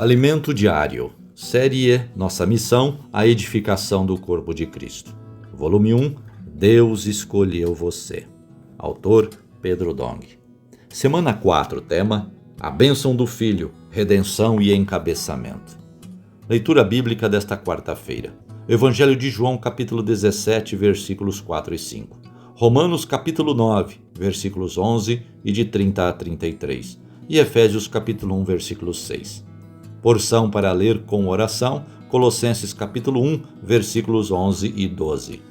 Alimento Diário, série Nossa Missão, a edificação do corpo de Cristo. Volume 1, Deus escolheu você. Autor, Pedro Dong. Semana 4, tema, a bênção do Filho, redenção e encabeçamento. Leitura bíblica desta quarta-feira. Evangelho de João, capítulo 17, versículos 4 e 5. Romanos, capítulo 9, versículos 11 e de 30 a 33. E Efésios, capítulo 1, versículo 6. Porção para ler com oração, Colossenses capítulo 1, versículos 11 e 12.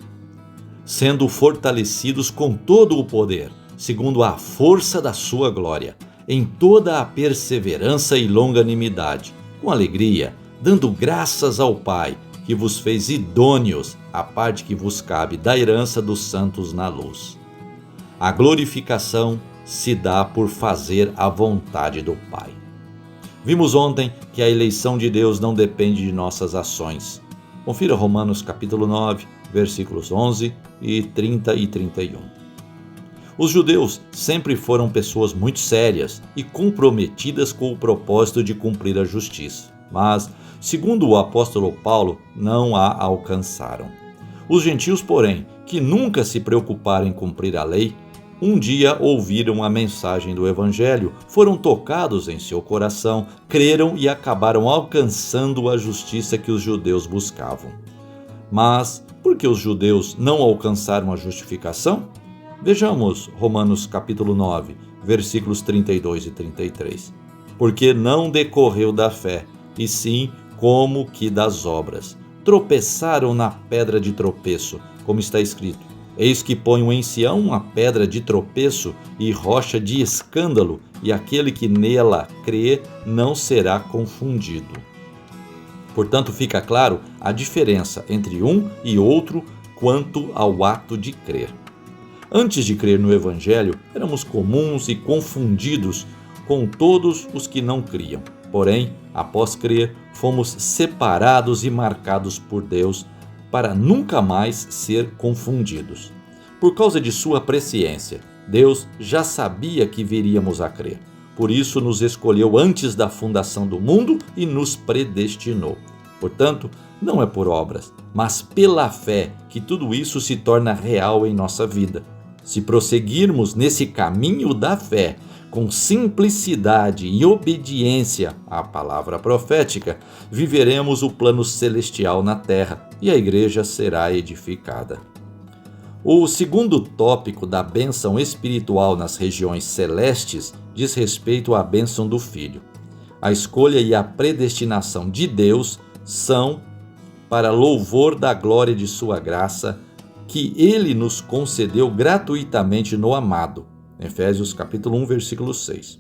Sendo fortalecidos com todo o poder, segundo a força da sua glória, em toda a perseverança e longanimidade, com alegria, dando graças ao Pai, que vos fez idôneos à parte que vos cabe da herança dos santos na luz. A glorificação se dá por fazer a vontade do Pai. Vimos ontem que a eleição de Deus não depende de nossas ações. Confira Romanos capítulo 9, versículos 11 e 30 e 31. Os judeus sempre foram pessoas muito sérias e comprometidas com o propósito de cumprir a justiça, mas, segundo o apóstolo Paulo, não a alcançaram. Os gentios, porém, que nunca se preocuparam em cumprir a lei, um dia ouviram a mensagem do Evangelho, foram tocados em seu coração, creram e acabaram alcançando a justiça que os judeus buscavam. Mas por que os judeus não alcançaram a justificação? Vejamos Romanos capítulo 9, versículos 32 e 33. Porque não decorreu da fé, e sim como que das obras. Tropeçaram na pedra de tropeço, como está escrito. Eis que ponho em Sião uma pedra de tropeço e rocha de escândalo, e aquele que nela crê não será confundido. Portanto, fica claro a diferença entre um e outro quanto ao ato de crer. Antes de crer no Evangelho, éramos comuns e confundidos com todos os que não criam. Porém, após crer, fomos separados e marcados por Deus para nunca mais ser confundidos. Por causa de sua presciência, Deus já sabia que viríamos a crer. Por isso nos escolheu antes da fundação do mundo e nos predestinou. Portanto, não é por obras, mas pela fé que tudo isso se torna real em nossa vida. Se prosseguirmos nesse caminho da fé, com simplicidade e obediência à palavra profética, viveremos o plano celestial na terra e a igreja será edificada. O segundo tópico da bênção espiritual nas regiões celestes diz respeito à bênção do Filho. A escolha e a predestinação de Deus são para louvor da glória de sua graça, que Ele nos concedeu gratuitamente no amado. Efésios capítulo 1, versículo 6.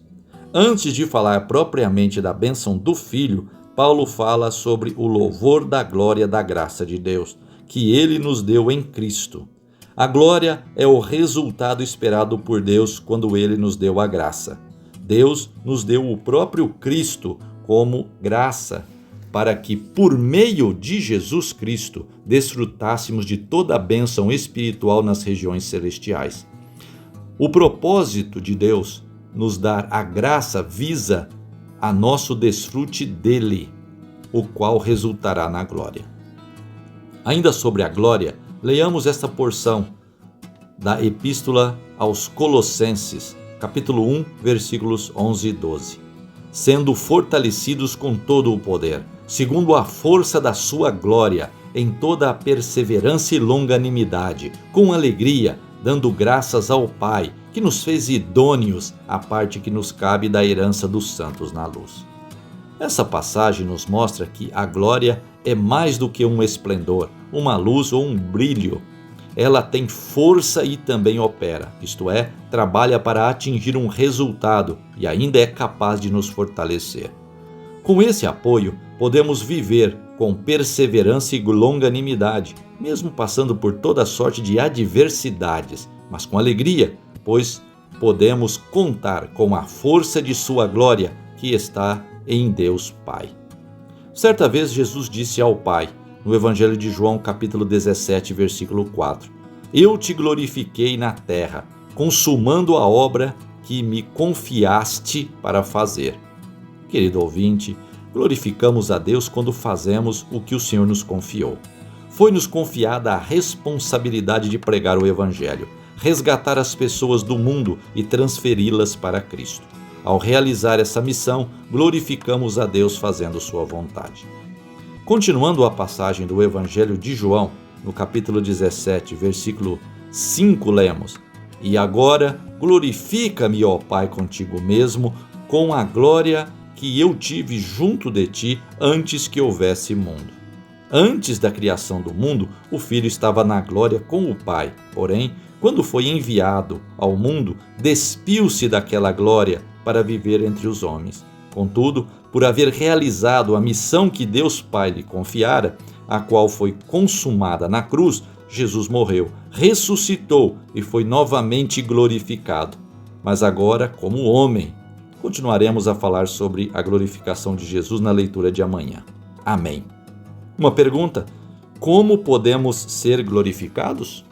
Antes de falar propriamente da bênção do Filho, Paulo fala sobre o louvor da glória da graça de Deus, que Ele nos deu em Cristo. A glória é o resultado esperado por Deus quando Ele nos deu a graça. Deus nos deu o próprio Cristo como graça, para que, por meio de Jesus Cristo, desfrutássemos de toda a bênção espiritual nas regiões celestiais. O propósito de Deus nos dar a graça visa a nosso desfrute dele, o qual resultará na glória. Ainda sobre a glória, leiamos esta porção da Epístola aos Colossenses, capítulo 1, versículos 11 e 12. Sendo fortalecidos com todo o poder, segundo a força da sua glória, em toda a perseverança e longanimidade, com alegria, dando graças ao Pai, que nos fez idôneos à parte que nos cabe da herança dos santos na luz. Essa passagem nos mostra que a glória é mais do que um esplendor, uma luz ou um brilho. Ela tem força e também opera, isto é, trabalha para atingir um resultado e ainda é capaz de nos fortalecer. Com esse apoio, podemos viver com perseverança e longanimidade, mesmo passando por toda sorte de adversidades, mas com alegria, pois podemos contar com a força de sua glória que está em Deus Pai. Certa vez Jesus disse ao Pai, no Evangelho de João, capítulo 17, versículo 4, Eu te glorifiquei na terra, consumando a obra que me confiaste para fazer. Querido ouvinte, glorificamos a Deus quando fazemos o que o Senhor nos confiou. Foi-nos confiada a responsabilidade de pregar o Evangelho, resgatar as pessoas do mundo e transferi-las para Cristo. Ao realizar essa missão, glorificamos a Deus fazendo sua vontade. Continuando a passagem do Evangelho de João, no capítulo 17, versículo 5, lemos: E agora glorifica-me, ó Pai, contigo mesmo, com a glória que eu tive junto de ti antes que houvesse mundo. Antes da criação do mundo, o Filho estava na glória com o Pai. Porém, quando foi enviado ao mundo, despiu-se daquela glória para viver entre os homens. Contudo, por haver realizado a missão que Deus Pai lhe confiara, a qual foi consumada na cruz, Jesus morreu, ressuscitou e foi novamente glorificado. Mas agora, como homem. Continuaremos a falar sobre a glorificação de Jesus na leitura de amanhã. Amém. Uma pergunta: como podemos ser glorificados?